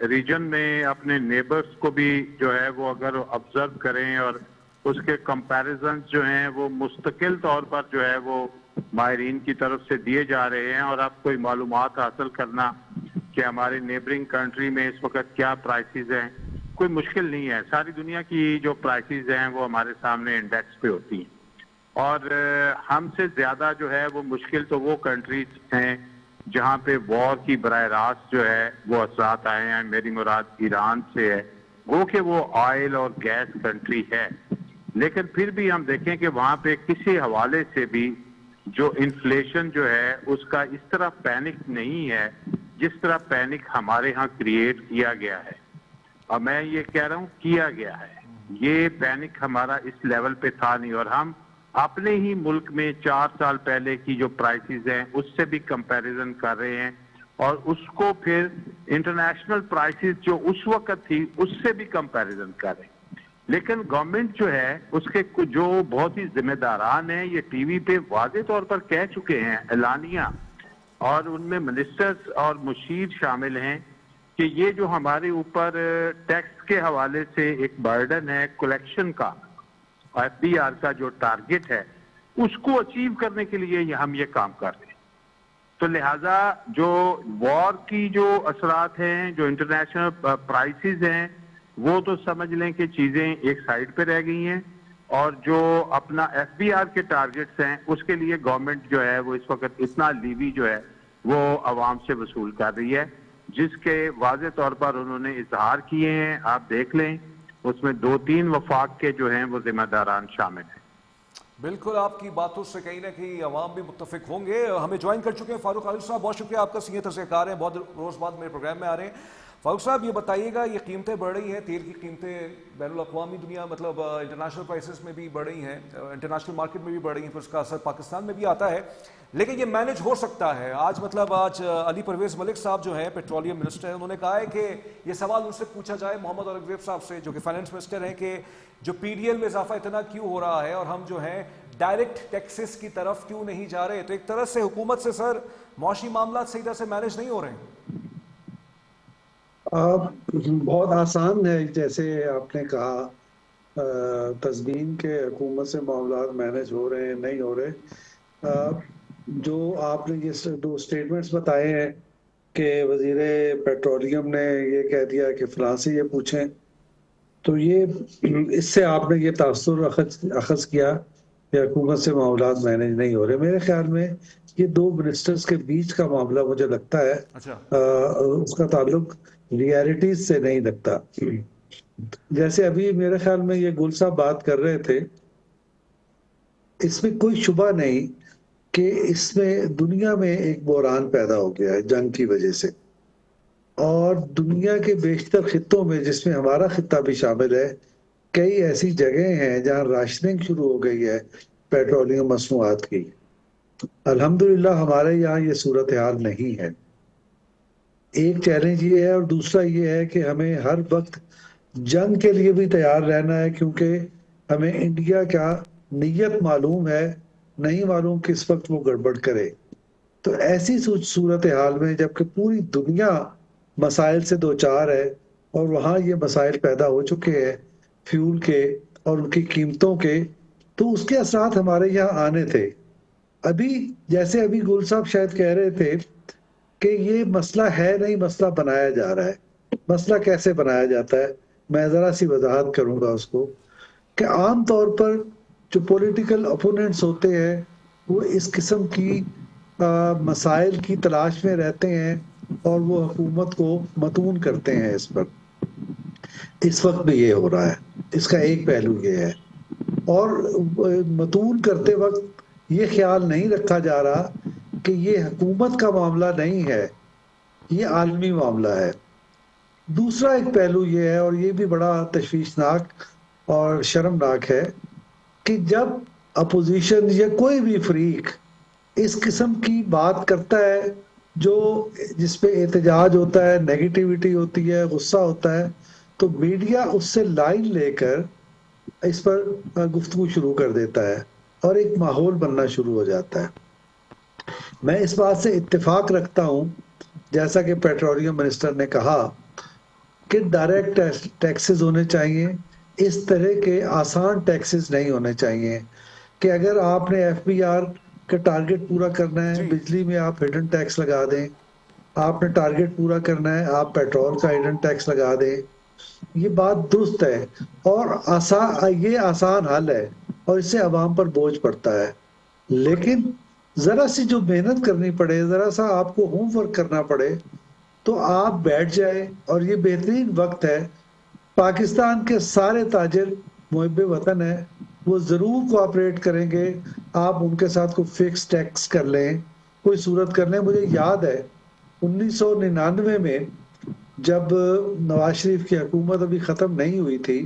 C: ریجن میں اپنے نیبرز کو بھی جو ہے وہ اگر آبزرو کریں اور اس کے کمپیریزنز جو ہیں وہ مستقل طور پر جو ہے وہ ماہرین کی طرف سے دیے جا رہے ہیں، اور آپ کوئی معلومات حاصل کرنا کہ ہمارے نیبرنگ کنٹری میں اس وقت کیا پرائسز ہیں کوئی مشکل نہیں ہے. ساری دنیا کی جو پرائسز ہیں وہ ہمارے سامنے انڈیکس پہ ہوتی ہیں، اور ہم سے زیادہ جو ہے وہ مشکل تو وہ کنٹریز ہیں جہاں پہ وار کی براہ راست جو ہے وہ اثرات آئے ہیں. میری مراد ایران سے ہے، گو کہ وہ آئل اور گیس کنٹری ہے، لیکن پھر بھی ہم دیکھیں کہ وہاں پہ کسی حوالے سے بھی جو انفلیشن جو ہے اس کا اس طرح پینک نہیں ہے جس طرح پینک ہمارے ہاں کریٹ کیا گیا ہے. اور میں یہ کہہ رہا ہوں کیا گیا ہے، یہ پینک ہمارا اس لیول پہ تھا نہیں. اور ہم اپنے ہی ملک میں 4 سال پہلے کی جو پرائسز ہیں اس سے بھی کمپیریزن کر رہے ہیں، اور اس کو پھر انٹرنیشنل پرائسز جو اس وقت تھی اس سے بھی کمپیریزن کریں. لیکن گورنمنٹ جو ہے اس کے جو بہت ہی ذمہ داران ہیں یہ ٹی وی پہ واضح طور پر کہہ چکے ہیں اعلانیہ، اور ان میں منسٹرز اور مشیر شامل ہیں کہ یہ جو ہمارے اوپر ٹیکس کے حوالے سے ایک برڈن ہے کلیکشن کا، ایف بی آر کا جو ٹارگٹ ہے اس کو اچیو کرنے کے لیے ہم یہ کام کر رہے ہیں. تو لہٰذا جو وار کی جو اثرات ہیں، جو انٹرنیشنل پرائسز ہیں، وہ تو سمجھ لیں کہ چیزیں ایک سائڈ پہ رہ گئی ہیں، اور جو اپنا ایف بی آر کے ٹارگٹس ہیں اس کے لیے گورنمنٹ جو ہے وہ اس وقت اتنا لیوی جو ہے وہ عوام سے وصول کر رہی ہے، جس کے واضح طور پر انہوں نے اظہار کیے ہیں. آپ دیکھ لیں اس میں 2-3 وفاق کے جو ہیں وہ ذمہ داران شامل ہیں.
A: بالکل آپ کی باتوں سے کہیں نہ کہیں عوام بھی متفق ہوں گے. ہمیں جوائن کر چکے ہیں فاروق عالم صاحب، بہت شکریہ آپ کا، سینئر تجزیہ کار ہیں، بہت روز بعد میرے پروگرام میں آ رہے ہیں. فاروق صاحب یہ بتائیے گا، یہ قیمتیں بڑھ رہی ہیں، تیل کی قیمتیں بین الاقوامی دنیا مطلب انٹرنیشنل پرائسز میں بھی بڑھ رہی ہیں، انٹرنیشنل مارکیٹ میں بھی بڑھ رہی ہیں، پھر اس کا اثر پاکستان میں بھی آتا ہے، لیکن یہ مینج ہو سکتا ہے. آج علی پرویز ملک صاحب جو ہیں پیٹرولیم منسٹر ہیں، انہوں نے کہا ہے کہ یہ سوال ان سے پوچھا جائے محمد اورنگزیب صاحب سے جو کہ فائنانس منسٹر ہیں کہ جو پی ڈی ایل میں اضافہ اتنا کیوں ہو رہا ہے اور ہم جو ہیں ڈائریکٹ ٹیکسز کی طرف کیوں نہیں جا رہے. تو ایک طرح سے حکومت سے سر معاشی معاملات صحیح طرح سے مینج نہیں ہو رہے ہیں.
D: بہت آسان ہے، جیسے آپ نے کہا تزمین کے حکومت سے معاملات مینج ہو رہے ہیں نہیں ہو رہے. جو آپ نے یہ 2 اسٹیٹمنٹس بتائے ہیں کہ وزیر پیٹرولیم نے یہ کہہ دیا کہ فلاں سے یہ پوچھیں، تو یہ اس سے آپ نے یہ تاثر اخذ کیا کہ حکومت سے معاملات مینج نہیں ہو رہے. میرے خیال میں یہ 2 منسٹرز کے بیچ کا معاملہ مجھے لگتا ہے اس کا تعلق ریئلٹیز سے نہیں لگتا. جیسے ابھی میرے خیال میں یہ گل صاحب بات کر رہے تھے، اس میں کوئی شبہ نہیں کہ اس میں دنیا میں ایک بحران پیدا ہو گیا ہے جنگ کی وجہ سے، اور دنیا کے بیشتر خطوں میں جس میں ہمارا خطہ بھی شامل ہے کئی ایسی جگہیں ہیں جہاں راشننگ شروع ہو گئی ہے پیٹرولیم مصنوعات کی. الحمدللہ ہمارے یہاں یہ صورتحال نہیں ہے. ایک چیلنج یہ ہے، اور دوسرا یہ ہے کہ ہمیں ہر وقت جنگ کے لیے بھی تیار رہنا ہے، کیونکہ ہمیں انڈیا کا نیت معلوم ہے، نہیں معلوم کس وقت وہ گڑبڑ کرے. تو ایسی صورتحال میں جبکہ پوری دنیا مسائل سے دوچار ہے اور وہاں یہ مسائل پیدا ہو چکے ہیں فیول کے اور ان کی قیمتوں کے، تو اس کے اثرات ہمارے یہاں آنے تھے. جیسے ابھی گل صاحب شاید کہہ رہے تھے کہ یہ مسئلہ ہے نہیں، مسئلہ بنایا جا رہا ہے. مسئلہ کیسے بنایا جاتا ہے، میں ذرا سی وضاحت کروں گا اس کو، کہ عام طور پر جو پولیٹیکل اپوننٹس ہوتے ہیں وہ اس قسم کی مسائل کی تلاش میں رہتے ہیں اور وہ حکومت کو متون کرتے ہیں اس پر. اس وقت بھی یہ ہو رہا ہے، اس کا ایک پہلو یہ ہے. اور متون کرتے وقت یہ خیال نہیں رکھا جا رہا کہ یہ حکومت کا معاملہ نہیں ہے، یہ عالمی معاملہ ہے. دوسرا ایک پہلو یہ ہے، اور یہ بھی بڑا تشویشناک اور شرمناک ہے، کہ جب اپوزیشن یا کوئی بھی فریق اس قسم کی بات کرتا ہے جس پہ احتجاج ہوتا ہے، نیگیٹیوٹی ہوتی ہے، غصہ ہوتا ہے، تو میڈیا اس سے لائن لے کر اس پر گفتگو شروع کر دیتا ہے اور ایک ماحول بننا شروع ہو جاتا ہے. میں اس بات سے اتفاق رکھتا ہوں، جیسا کہ پیٹرولیم منسٹر نے کہا کہ ڈائریکٹ ٹیکسز ہونے چاہیے، اس طرح کے آسان ٹیکسز نہیں ہونے چاہیے کہ اگر آپ نے ایف بی آر کا ٹارگٹ پورا کرنا ہے بجلی میں آپ ہڈن ٹیکس لگا دیں، آپ نے ٹارگٹ پورا کرنا ہے آپ پیٹرول کا ہڈن ٹیکس لگا دیں. یہ بات درست ہے اور یہ آسان حل ہے اور اس سے عوام پر بوجھ پڑتا ہے. لیکن ذرا سی جو محنت کرنی پڑے، ذرا سا آپ کو ہوم ورک کرنا پڑے، تو آپ بیٹھ جائیں. اور یہ بہترین وقت ہے. پاکستان کے سارے تاجر محب وطن ہیں، وہ ضرور کوآپریٹ کریں گے. آپ ان کے ساتھ کوئی فکس ٹیکس کر لیں، کوئی صورت کر لیں. مجھے یاد ہے 1999 میں جب نواز شریف کی حکومت ابھی ختم نہیں ہوئی تھی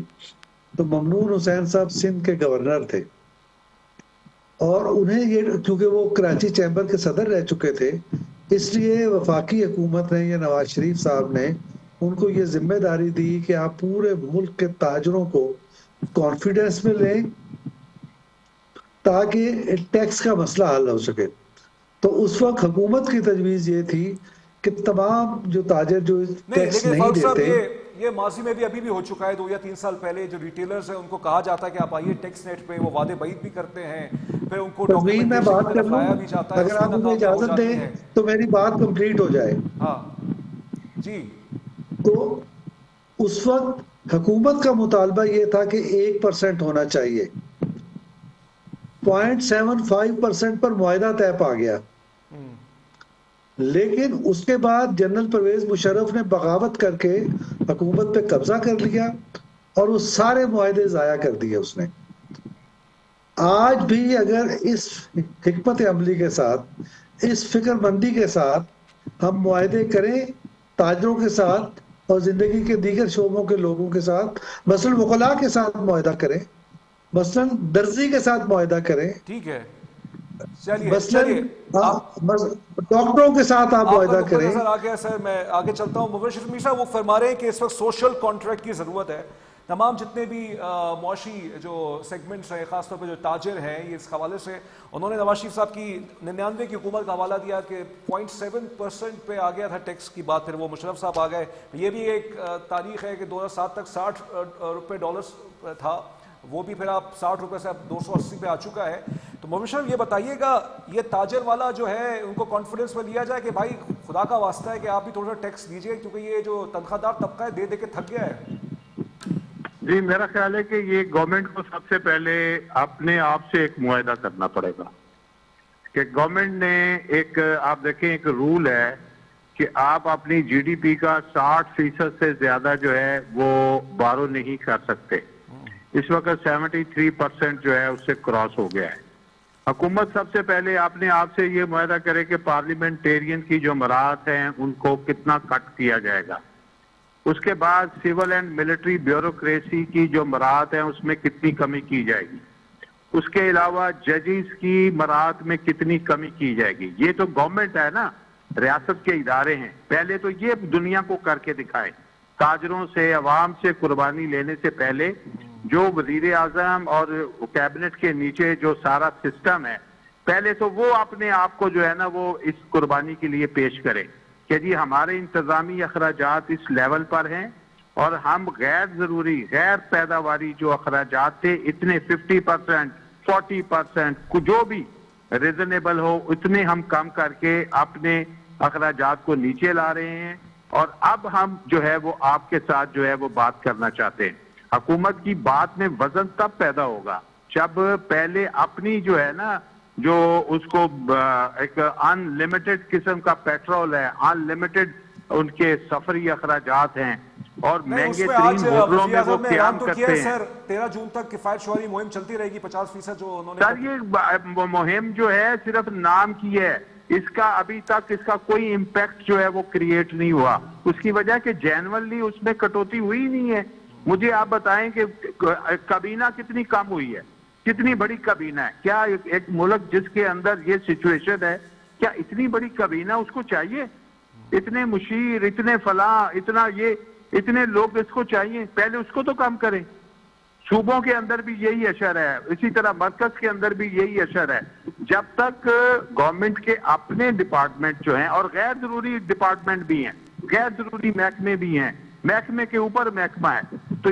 D: تو ممنون حسین صاحب سندھ کے گورنر تھے، اور انہیں یہ، کیونکہ وہ کراچی چیمبر کے صدر رہ چکے تھے، اس لیے وفاقی حکومت نے یا نواز شریف صاحب نے ان کو یہ ذمہ داری دی کہ آپ پورے ملک کے تاجروں کو کانفیڈنس میں لیں تاکہ ٹیکس کا مسئلہ حل ہو سکے. تو اس وقت حکومت کی تجویز یہ تھی کہ تمام جو تاجر جو ٹیکس نہیں دیتے,
A: یہ ماضی میں بھی ابھی بھی ہو چکا ہے, 2 یا 3 سال پہلے جو ریٹیلرز ہیں ان کو کہا جاتا ہے کہ آپ آئیے ٹیکس نیٹ پہ, وہ وعدے بعید بھی کرتے ہیں, پھر ان کو
D: میں بات کر لوں,
A: بھی جاتا ہے.
D: اگر آپ مجھے اجازت دیں تو میری بات کمپلیٹ ہو جائے.
A: ہاں جی.
D: تو اس وقت حکومت کا مطالبہ یہ تھا کہ 1% ہونا چاہیے, 0.75% پر معاہدہ طے پا گیا. لیکن اس کے بعد جنرل پرویز مشرف نے بغاوت کر کے حکومت پہ قبضہ کر لیا اور وہ سارے معاہدے ضائع کر دیے اس نے. آج بھی اگر اس حکمت عملی کے ساتھ, اس فکر مندی کے ساتھ ہم معاہدے کریں تاجروں کے ساتھ اور زندگی کے دیگر شعبوں کے لوگوں کے ساتھ, مثلا وکلاء کے ساتھ معاہدہ کریں, مثلا درزی کے ساتھ معاہدہ کریں,
A: ٹھیک ہے,
D: ڈاکٹروں کے ساتھ آپ معاہدہ کریں.
A: آگے سر میں آگے چلتا ہوں. مبشر میر صاحب وہ فرما رہے ہیں کہ اس وقت سوشل کانٹریکٹ کی ضرورت ہے. تمام جتنے بھی معاشی جو سیگمنٹس ہیں, خاص طور پہ جو تاجر ہیں, یہ اس حوالے سے انہوں نے نواز شریف صاحب کی 99 کی حکومت کا حوالہ دیا کہ 0.7% پہ آ گیا تھا ٹیکس کی بات, پھر وہ مشرف صاحب آ گئے. یہ بھی ایک تاریخ ہے کہ 2007 تک $60 تھا, وہ بھی پھر آپ 60 روپے سے اب 280 پہ آ چکا ہے. تو مبشر یہ بتائیے گا, یہ تاجر والا جو ہے ان کو کانفیڈنس میں لیا جائے کہ بھائی خدا کا واسطہ ہے کہ آپ بھی تھوڑا سا ٹیکس دیجئے, کیونکہ یہ جو تنخواہ دار طبقہ ہے دے دے کے تھک گیا ہے.
C: جی میرا خیال ہے کہ یہ گورنمنٹ کو سب سے پہلے اپنے آپ سے ایک معاہدہ کرنا پڑے گا کہ گورنمنٹ نے ایک, آپ دیکھیں ایک رول ہے کہ آپ اپنی جی ڈی پی کا 60% سے زیادہ جو ہے وہ بارو نہیں کر سکتے. اس وقت 73% جو ہے اس سے کراس ہو گیا ہے. حکومت سب سے پہلے اپنے آپ سے یہ معاہدہ کرے کہ پارلیمنٹیرین کی جو مراعات ہیں ان کو کتنا کٹ کیا جائے گا. اس کے بعد سول اینڈ ملٹری بیوروکریسی کی جو مراعات ہیں اس میں کتنی کمی کی جائے گی. اس کے علاوہ ججز کی مراعات میں کتنی کمی کی جائے گی. یہ تو گورنمنٹ ہے نا, ریاست کے ادارے ہیں, پہلے تو یہ دنیا کو کر کے دکھائیں. تاجروں سے, عوام سے قربانی لینے سے پہلے جو وزیر اعظم اور کیبنٹ کے نیچے جو سارا سسٹم ہے, پہلے تو وہ اپنے آپ کو جو ہے نا وہ اس قربانی کے لیے پیش کرے کہ جی ہمارے انتظامی اخراجات اس لیول پر ہیں اور ہم غیر ضروری غیر پیداواری جو اخراجات تھے اتنے 50%, 40% جو بھی ریزنیبل ہو اتنے ہم کم کر کے اپنے اخراجات کو نیچے لا رہے ہیں. اور اب ہم جو ہے وہ آپ کے ساتھ جو ہے وہ بات کرنا چاہتے ہیں. حکومت کی بات میں وزن تب پیدا ہوگا جب پہلے اپنی جو ہے نا جو اس کو ایک ان لمیٹڈ قسم کا پیٹرول ہے, ان لمیٹڈ ان کے سفری اخراجات ہیں اور مہنگے ترین ہوٹلوں میں وہ قیام کرتے ہیں.
A: سر 13 جون تک کفایت شعاری مہم چلتی رہے گی 50% جو انہوں نے.
C: سر یہ مہم جو ہے صرف نام کی ہے, اس کا ابھی تک اس کا کوئی امپیکٹ جو ہے وہ کریٹ نہیں ہوا. اس کی وجہ کہ جینورلی اس میں کٹوتی ہوئی نہیں ہے. مجھے آپ بتائیں کہ کابینہ کتنی کم ہوئی ہے, کتنی بڑی کابینہ ہے. کیا ایک ملک جس کے اندر یہ سچویشن ہے, کیا اتنی بڑی کابینہ اس کو چاہیے؟ اتنے مشیر, اتنے فلاں, اتنے لوگ اس کو چاہیے؟ پہلے اس کو تو کم کریں. صوبوں کے اندر بھی یہی اشر ہے, اسی طرح مرکز کے اندر بھی یہی اشر ہے. جب تک گورنمنٹ کے اپنے ڈپارٹمنٹ جو ہیں, اور غیر ضروری ڈپارٹمنٹ بھی ہیں, غیر ضروری محکمے بھی ہیں, محکمے کے اوپر محکمہ ہے, تو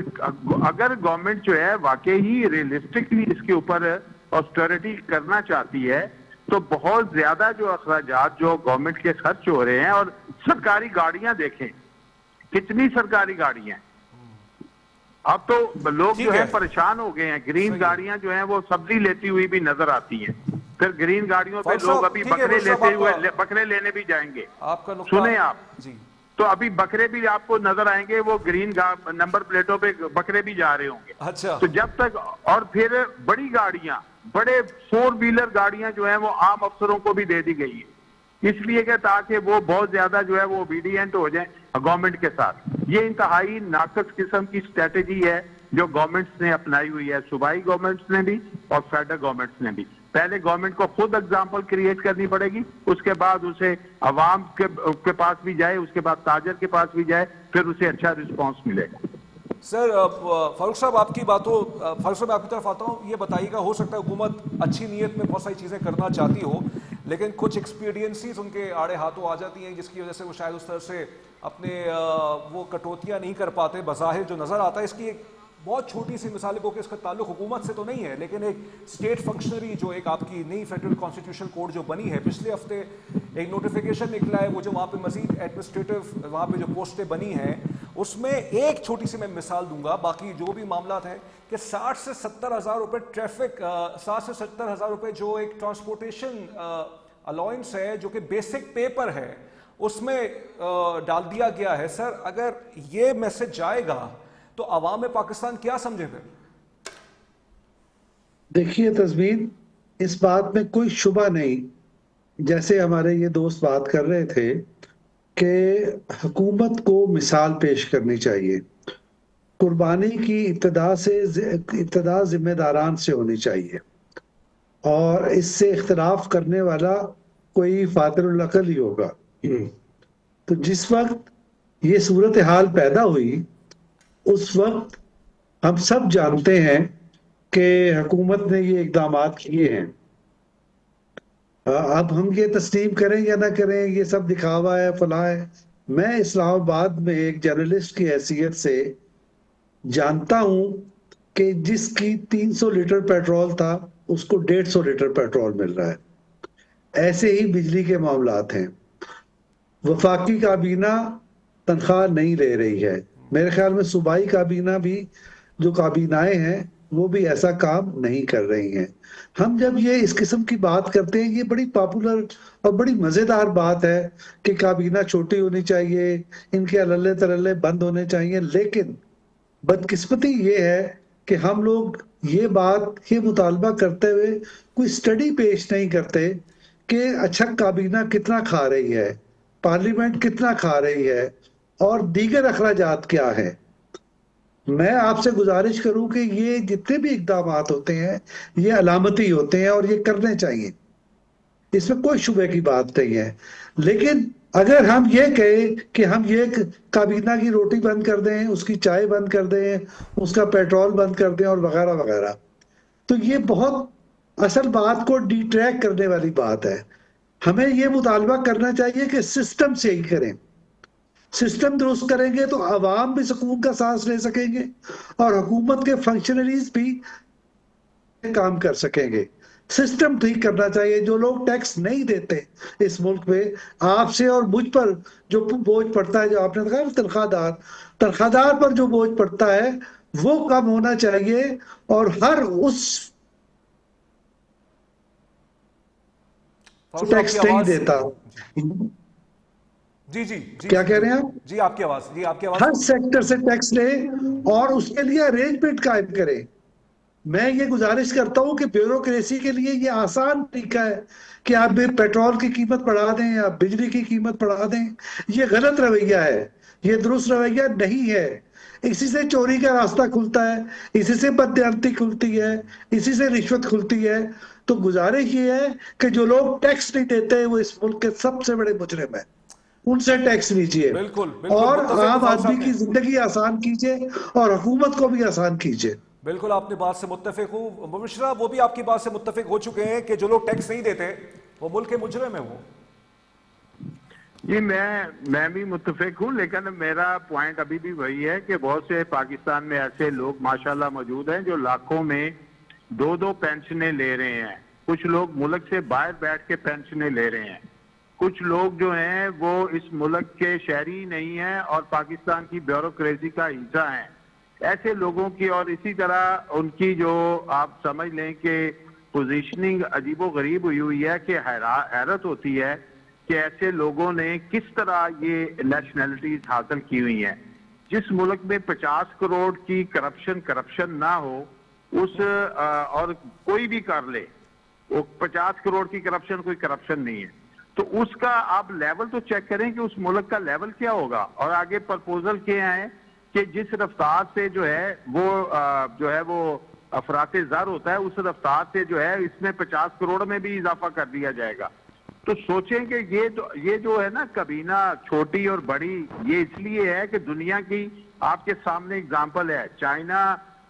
C: اگر گورنمنٹ جو ہے واقعی ہی ریئلسٹکلی اس کے اوپر آسٹیرٹی کرنا چاہتی ہے تو بہت زیادہ جو اخراجات جو گورنمنٹ کے خرچ ہو رہے ہیں. اور سرکاری گاڑیاں دیکھیں, کتنی سرکاری گاڑیاں, اب تو لوگ جو ہے پریشان ہو گئے ہیں. گرین گاڑیاں جو ہیں وہ سبزی لیتی ہوئی بھی نظر آتی ہیں. پھر گرین گاڑیوں پہ لوگ ابھی بکرے لیتے ہوئے بکرے لینے بھی جائیں گے. سنیں آپ, تو ابھی بکرے بھی آپ کو نظر آئیں گے, وہ گرین نمبر پلیٹوں پہ بکرے بھی جا رہے ہوں گے.
A: اچھا,
C: تو جب تک, اور پھر بڑی گاڑیاں, بڑے 4 ویلر گاڑیاں جو ہیں وہ عام افسروں کو بھی دے دی گئی ہے, اس لیے کہ تاکہ وہ بہت زیادہ جو ہے وہ اوبیڈینٹ ہو جائیں گورنمنٹ کے ساتھ. یہ انتہائی ناقص قسم کی اسٹریٹجی ہے جو گورنمنٹس نے اپنائی ہوئی ہے, صوبائی گورنمنٹس نے بھی اور فیڈرل گورنمنٹس نے بھی. پہلے گورنمنٹ کو خود اگزامپل کریٹ کرنی پڑے گی, اس کے بعد اسے عوام کے پاس بھی جائے, اس کے بعد تاجر کے پاس بھی جائے, پھر اسے اچھا رسپانس ملے گا.
A: سر فاروق صاحب آپ کی باتوں, فاروق صاحب میں آپ کی طرف آتا ہوں, یہ بتائیے گا ہو سکتا ہے حکومت اچھی نیت میں بہت ساری چیزیں کرنا چاہتی ہو لیکن کچھ ایکسپیڈینسیز ان کے آڑے ہاتھوں آ جاتی ہیں جس کی وجہ سے وہ شاید اس طرح سے اپنے وہ کٹوتیاں نہیں کر پاتے. بظاہر جو نظر آتا ہے, اس کی ایک بہت چھوٹی سی مثال ہے کہ اس کا تعلق حکومت سے تو نہیں ہے لیکن ایک اسٹیٹ فنکشنری جو ایک آپ کی نئی فیڈرل کانسٹیٹیوشن کوڈ جو بنی ہے, پچھلے ہفتے ایک نوٹیفیکیشن نکلا ہے, وہ جو وہاں پہ مزید ایڈمنسٹریٹو وہاں پہ جو پوسٹیں بنی ہیں اس میں ایک چھوٹی سی میں مثال دوں گا, باقی جو بھی معاملات ہیں کہ 60 سے 70 ہزار روپے ٹریفک, 60 سے 70 ہزار روپے جو ایک ٹرانسپورٹیشن الاؤنس ہے جو کہ بیسک پے پر ہے اس میں ڈال دیا گیا ہے. سر اگر یہ میسج جائے گا تو عوام پاکستان کیا سمجھے پھر؟
D: دیکھیے تزمین, اس بات میں کوئی شبہ نہیں, جیسے ہمارے یہ دوست بات کر رہے تھے کہ حکومت کو مثال پیش کرنی چاہیے. قربانی کی ابتدا ذمہ داران سے ہونی چاہیے, اور اس سے اختلاف کرنے والا کوئی فاطر العقل ہی ہوگا. تو جس وقت یہ صورتحال پیدا ہوئی اس وقت ہم سب جانتے ہیں کہ حکومت نے یہ اقدامات کیے ہیں. اب ہم یہ تسلیم کریں یا نہ کریں, یہ سب دکھاوا ہے, فلاں ہے. میں اسلام آباد میں ایک جرنلسٹ کی حیثیت سے جانتا ہوں کہ جس کی 300 لیٹر پیٹرول تھا اس کو 150 لیٹر پیٹرول مل رہا ہے. ایسے ہی بجلی کے معاملات ہیں. وفاقی کابینہ تنخواہ نہیں لے رہی ہے. میرے خیال میں صوبائی کابینہ بھی, جو کابینائیں ہیں وہ بھی ایسا کام نہیں کر رہی ہیں. ہم جب یہ اس قسم کی بات کرتے ہیں, یہ بڑی پاپولر اور بڑی مزیدار بات ہے کہ کابینہ چھوٹی ہونی چاہیے, ان کے عللے ترلے بند ہونے چاہیے, لیکن بدقسمتی یہ ہے کہ ہم لوگ یہ مطالبہ کرتے ہوئے کوئی سٹڈی پیش نہیں کرتے کہ اچھا کابینہ کتنا کھا رہی ہے, پارلیمنٹ کتنا کھا رہی ہے, اور دیگر اخراجات کیا ہے. میں آپ سے گزارش کروں کہ یہ جتنے بھی اقدامات ہوتے ہیں یہ علامتی ہوتے ہیں اور یہ کرنے چاہیے, اس میں کوئی شبہ کی بات نہیں ہے. لیکن اگر ہم یہ کہیں کہ ہم یہ کابینہ کی روٹی بند کر دیں, اس کی چائے بند کر دیں, اس کا پیٹرول بند کر دیں اور وغیرہ وغیرہ, تو یہ بہت اصل بات کو ڈی ٹریک کرنے والی بات ہے. ہمیں یہ مطالبہ کرنا چاہیے کہ سسٹم سے ہی کریں. سسٹم درست کریں گے تو عوام بھی سکون کا سانس لے سکیں گے اور حکومت کے فنکشنریز بھی کام کر سکیں گے. سسٹم ٹھیک کرنا چاہیے. جو لوگ ٹیکس نہیں دیتے اس ملک میں, آپ سے اور مجھ پر جو بوجھ پڑتا ہے, جو آپ نے کہا تنخواہ دار پر جو بوجھ پڑتا ہے وہ کم ہونا چاہیے, اور ہر اس ٹیکس نہیں دیتا.
A: جی
D: کیا کہہ رہے ہیں آپ؟
A: جی آپ کی آواز,
D: ہر سیکٹر سے ٹیکس لے اور اس کے لیے ارینجمنٹ قائم کرے. میں یہ گزارش کرتا ہوں کہ بیوروکریسی کے لیے یہ آسان طریقہ ہے کہ آپ پیٹرول کی قیمت بڑھا دیں یا بجلی کی قیمت بڑھا دیں. یہ غلط رویہ ہے, یہ درست رویہ نہیں ہے. اسی سے چوری کا راستہ کھلتا ہے, اسی سے بددیانتی کھلتی ہے, اسی سے رشوت کھلتی ہے. تو گزارش یہ ہے کہ جو لوگ ٹیکس نہیں دیتے وہ اس ملک کے سب سے بڑے مجرم ہیں, ان سے ٹیکس لیجئے اور عام آدمی کی زندگی آسان کیجئے اور حکومت کو بھی آسان کیجئے.
A: بالکل آپ نے بات سے متفق ہوں. مبشرہ وہ بھی آپ کی بات سے متفق ہو چکے ہیں کہ جو لوگ ٹیکس نہیں دیتے وہ ملک کے مجرم ہیں. وہ
C: جی میں بھی متفق ہوں, لیکن میرا پوائنٹ ابھی بھی وہی ہے کہ بہت سے پاکستان میں ایسے لوگ ماشاءاللہ موجود ہیں جو لاکھوں میں 2 پینشنیں لے رہے ہیں. کچھ لوگ ملک سے باہر بیٹھ کے پینشنیں لے رہے ہیں. کچھ لوگ جو ہیں وہ اس ملک کے شہری نہیں ہیں اور پاکستان کی بیوروکریسی کا حصہ ہیں. ایسے لوگوں کی اور اسی طرح ان کی جو آپ سمجھ لیں کہ پوزیشننگ عجیب و غریب ہوئی ہے کہ حیرت ہوتی ہے کہ ایسے لوگوں نے کس طرح یہ نیشنلٹیز حاصل کی ہوئی ہیں. جس ملک میں 50 کروڑ کی کرپشن نہ ہو, اس اور کوئی بھی کر لے, وہ 50 کروڑ کی کرپشن کوئی کرپشن نہیں ہے, تو اس کا آپ لیول تو چیک کریں کہ اس ملک کا لیول کیا ہوگا. اور آگے پرپوزل کیا ہے کہ جس رفتار سے جو ہے وہ افراط زر ہوتا ہے اس رفتار سے جو ہے اس میں 50 کروڑ میں بھی اضافہ کر دیا جائے گا. تو سوچیں کہ یہ جو ہے نا کابینہ چھوٹی اور بڑی، یہ اس لیے ہے کہ دنیا کی آپ کے سامنے اگزامپل ہے. چائنا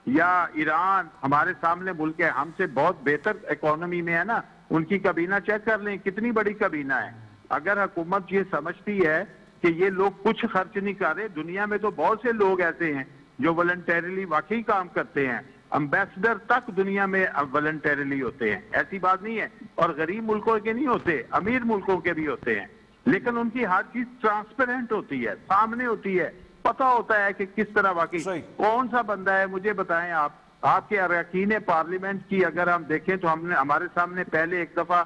C: یا ایران ہمارے سامنے ملک ہے، ہم سے بہت بہتر اکانومی میں ہے نا، ان کی کابینہ چیک کر لیں کتنی بڑی کابینہ ہے. اگر حکومت یہ سمجھتی ہے کہ یہ لوگ کچھ خرچ نہیں کر رہے، دنیا میں تو بہت سے لوگ ایسے ہیں جو والنٹیرلی واقعی کام کرتے ہیں. امبیسڈر تک دنیا میں والنٹیرلی ہوتے ہیں، ایسی بات نہیں ہے. اور غریب ملکوں کے نہیں ہوتے، امیر ملکوں کے بھی ہوتے ہیں، لیکن ان کی ہر چیز ٹرانسپیرنٹ ہوتی ہے، سامنے ہوتی ہے، پتہ ہوتا ہے کہ کس طرح واقعی کون سا بندہ ہے. مجھے بتائیں آپ کے اراکین پارلیمنٹ کی اگر ہم دیکھیں تو ہمارے سامنے پہلے ایک دفعہ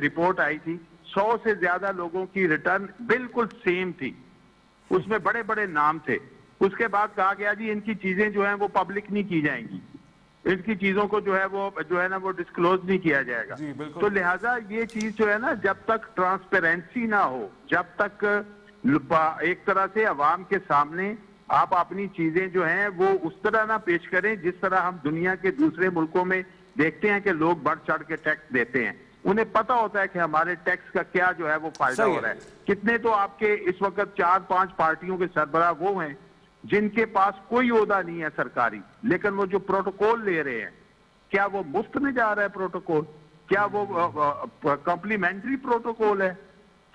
C: رپورٹ آئی تھی، 100 سے زیادہ لوگوں کی ریٹرن بالکل سیم تھی، اس میں بڑے بڑے نام تھے. اس کے بعد کہا گیا جی ان کی چیزیں جو ہیں وہ پبلک نہیں کی جائیں گی، ان کی چیزوں کو جو ہے نا وہ ڈسکلوز نہیں کیا جائے گا. تو لہٰذا یہ چیز جو ہے نا جب تک ٹرانسپیرنسی نہ ہو، جب تک ایک طرح سے عوام کے سامنے آپ اپنی چیزیں جو ہیں وہ اس طرح نہ پیش کریں جس طرح ہم دنیا کے دوسرے ملکوں میں دیکھتے ہیں کہ لوگ بڑھ چڑھ کے ٹیکس دیتے ہیں. انہیں پتہ ہوتا ہے کہ ہمارے ٹیکس کا کیا جو ہے وہ فائدہ ہو رہا ہے. کتنے تو آپ کے اس وقت 4-5 پارٹیوں کے سربراہ وہ ہیں جن کے پاس کوئی عہدہ نہیں ہے سرکاری، لیکن وہ جو پروٹوکول لے رہے ہیں کیا وہ مفت میں جا رہا ہے پروٹوکول؟ کیا وہ کمپلیمنٹری پروٹوکول ہے؟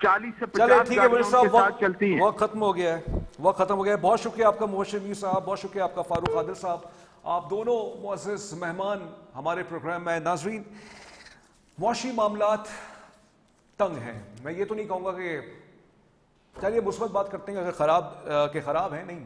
C: 40 سے 50 گاڑیوں کے ساتھ چلتی ہیں.
A: وقت ختم ہو گیا ہے، وقت ختم ہو گیا ہے. بہت شکریہ آپ کا مبشر میر صاحب، بہت شکریہ آپ کا فاروق عادل صاحب. آپ دونوں معزز مہمان ہمارے پروگرام میں. ناظرین، معاشی معاملات تنگ ہیں. میں یہ تو نہیں کہوں گا کہ چلیے مثبت بات کرتے ہیں اگر خراب ہیں، نہیں،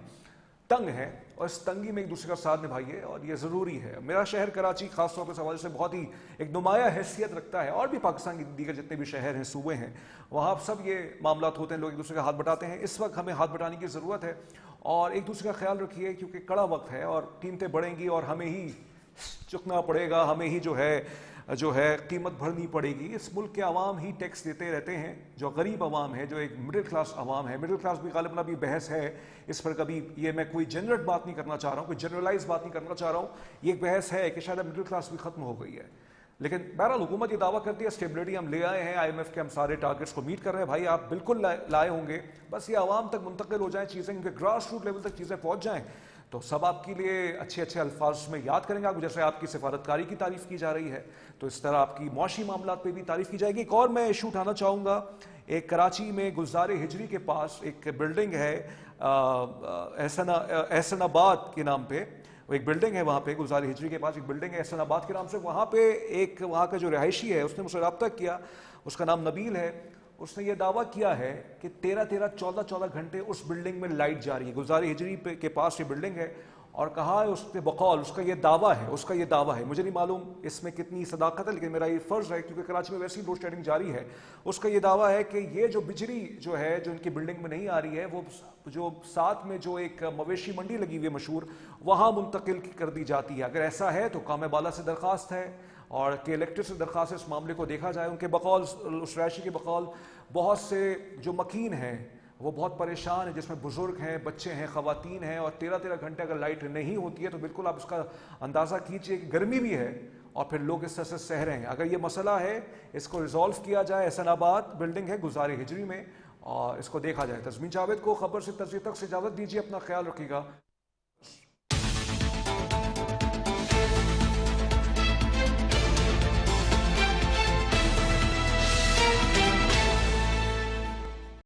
A: تنگ ہے، اور اس تنگی میں ایک دوسرے کا ساتھ نبھائیے، اور یہ ضروری ہے. میرا شہر کراچی خاص طور پر اس حوالے سے بہت ہی ایک نمایاں حیثیت رکھتا ہے، اور بھی پاکستان کے دیگر جتنے بھی شہر ہیں، صوبے ہیں، وہاں سب یہ معاملات ہوتے ہیں، لوگ ایک دوسرے کا ہاتھ بٹاتے ہیں. اس وقت ہمیں ہاتھ بٹانے کی ضرورت ہے، اور ایک دوسرے کا خیال رکھیے کیونکہ کڑا وقت ہے اور قیمتیں بڑھیں گی اور ہمیں ہی چکنا پڑے گا، ہمیں ہی جو ہے قیمت بھرنی پڑے گی. اس ملک کے عوام ہی ٹیکس دیتے رہتے ہیں، جو غریب عوام ہے، جو ایک مڈل کلاس عوام ہے. مڈل کلاس بھی غالباً ابھی بحث ہے اس پر، کبھی یہ میں کوئی جنرل بات نہیں کرنا چاہ رہا ہوں، کوئی جنرلائز بات نہیں کرنا چاہ رہا ہوں. یہ ایک بحث ہے کہ شاید مڈل کلاس بھی ختم ہو گئی ہے. لیکن بہرحال حکومت یہ دعویٰ کرتی ہے اسٹیبلٹی ہم لے آئے ہیں، IMF کے ہم سارے ٹارگٹس کو میٹ کر رہے ہیں. بھائی آپ بالکل لائے ہوں گے، بس یہ عوام تک منتقل ہو جائیں چیزیں، کیونکہ گراس روٹ لیول تک چیزیں پہنچ جائیں تو سب آپ کے لیے اچھے اچھے الفاظ میں یاد کریں گے. جیسے آپ کی سفارتکاری کی تعریف کی جا رہی ہے تو اس طرح آپ کی معاشی معاملات پہ بھی تعریف کی جائے گی. ایک اور میں ایشو اٹھانا چاہوں گا. ایک کراچی میں گلزار ہجری کے پاس ایک بلڈنگ ہے، احسن آباد کے نام پہ ایک بلڈنگ ہے. وہاں پہ گلزار ہجری کے پاس ایک بلڈنگ ہے احسن آباد کے نام سے. وہاں پہ ایک وہاں کا جو رہائشی ہے اس نے مجھ سے رابطہ کیا، اس کا نام نبیل ہے. اس نے یہ دعویٰ کیا ہے کہ 13-14 گھنٹے اس بلڈنگ میں لائٹ جاری ہے. گلزار ہجری کے پاس یہ بلڈنگ ہے، اور کہا ہے اس کے بقول اس کا یہ دعویٰ ہے، مجھے نہیں معلوم اس میں کتنی صداقت ہے، لیکن میرا یہ فرض ہے کیونکہ کراچی میں ویسی لوڈ شیڈنگ جاری ہے. اس کا یہ دعویٰ ہے کہ یہ جو بجلی جو ہے جو ان کی بلڈنگ میں نہیں آ رہی ہے، وہ جو ساتھ میں جو ایک مویشی منڈی لگی ہوئی ہے مشہور، وہاں منتقل کر دی جاتی ہے. اگر ایسا ہے تو کام بالا سے درخواست ہے اور کہ الیکٹرک سے درخواست اس معاملے کو دیکھا جائے. ان کے بقول، اس رہائشی کے بقول، بہت سے جو مکین ہیں وہ بہت پریشان ہیں، جس میں بزرگ ہیں، بچے ہیں، خواتین ہیں، اور 13 گھنٹے اگر لائٹ نہیں ہوتی ہے تو بالکل آپ اس کا اندازہ کیجئے کہ گرمی بھی ہے اور پھر لوگ اس طرح سے سہ رہے ہیں. اگر یہ مسئلہ ہے اس کو ریزالو کیا جائے. احسن آباد بلڈنگ ہے گلزار ہجری میں، اور اس کو دیکھا جائے. تسمین جاوید کو خبر سے تجزیے تک سے اجازت دیجیے، اپنا خیال رکھیے گا.